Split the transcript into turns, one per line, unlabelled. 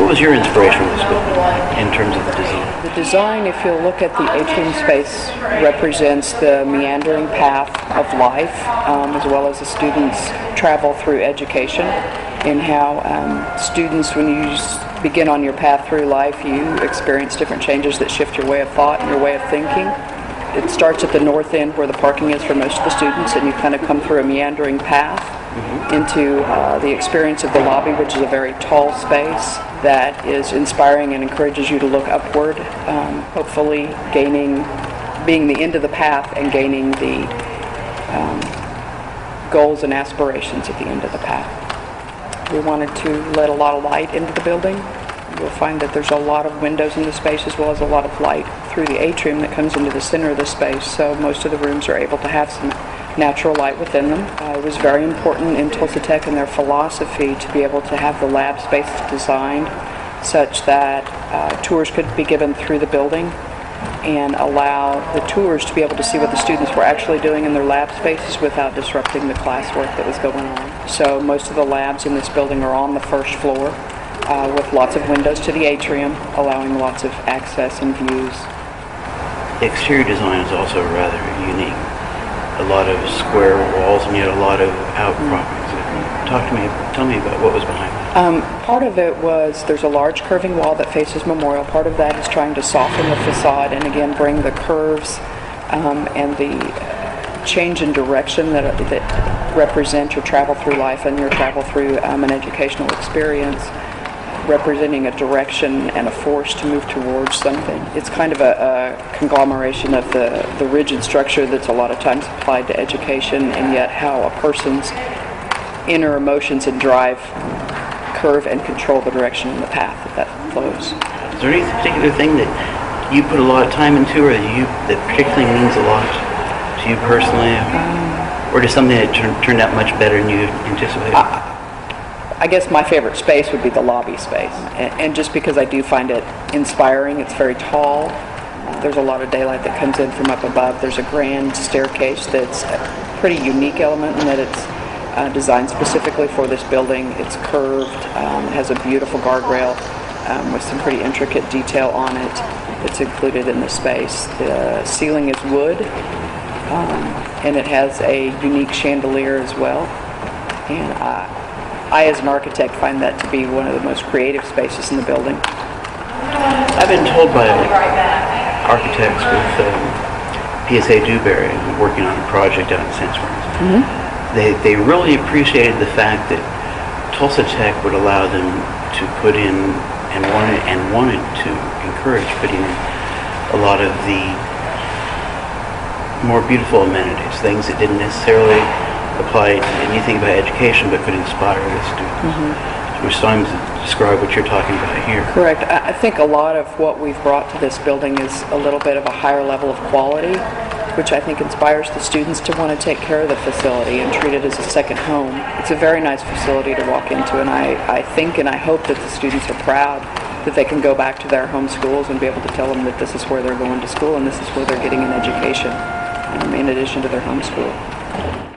was your inspiration for this building in terms of the design?
The design, if you'll look at the atrium space, represents the meandering path of life, as well as the students' travel through education, and how students, when you begin on your path through life, you experience different changes that shift your way of thought and your way of thinking. It starts at the north end where the parking is for most of the students, and you kind of come through a meandering path into the experience of the lobby, which is a very tall space that is inspiring and encourages you to look upward, hopefully being the end of the path and gaining the goals and aspirations at the end of the path. We wanted to let a lot of light into the building. You'll find that there's a lot of windows in the space, as well as a lot of light through the atrium that comes into the center of the space, so most of the rooms are able to have some natural light within them. It was very important in Tulsa Tech and their philosophy to be able to have the lab spaces designed such that tours could be given through the building and allow the tours to be able to see what the students were actually doing in their lab spaces without disrupting the classwork that was going on. So most of the labs in this building are on the first floor with lots of windows to the atrium, allowing lots of access and views.
The exterior design is also rather unique. A lot of square walls and yet a lot of outcroppings. Tell me about what was behind that.
Part of it was there's a large curving wall that faces Memorial. Part of that is trying to soften the facade and again bring the curves and the change in direction that represent your travel through life and your travel through an educational experience, representing a direction and a force to move towards something. It's kind of a conglomeration of the rigid structure that's a lot of times applied to education, and yet how a person's inner emotions and drive curve and control the direction and the path that flows.
Is there any particular thing that you put a lot of time into, or that particularly means a lot to you personally, or just something that turned out much better than you anticipated?
I guess my favorite space would be the lobby space, and just because I do find it inspiring. It's very tall. There's a lot of daylight that comes in from up above. There's a grand staircase that's a pretty unique element in that it's designed specifically for this building. It's curved, has a beautiful guardrail with some pretty intricate detail on it that's included in the space. The ceiling is wood, and it has a unique chandelier as well. And I, as an architect, find that to be one of the most creative spaces in the building.
I've been told by architects with PSA Dewberry working on a project out in St. Springs. They really appreciated the fact that Tulsa Tech would allow them to put in and wanted to encourage putting in a lot of the more beautiful amenities, things that didn't necessarily apply to anything about education but could inspire the students. Which times describe what you're talking about here.
Correct. I think a lot of what we've brought to this building is a little bit of a higher level of quality, which I think inspires the students to want to take care of the facility and treat it as a second home. It's a very nice facility to walk into, and I think and I hope that the students are proud that they can go back to their home schools and be able to tell them that this is where they're going to school and this is where they're getting an education in addition to their home school.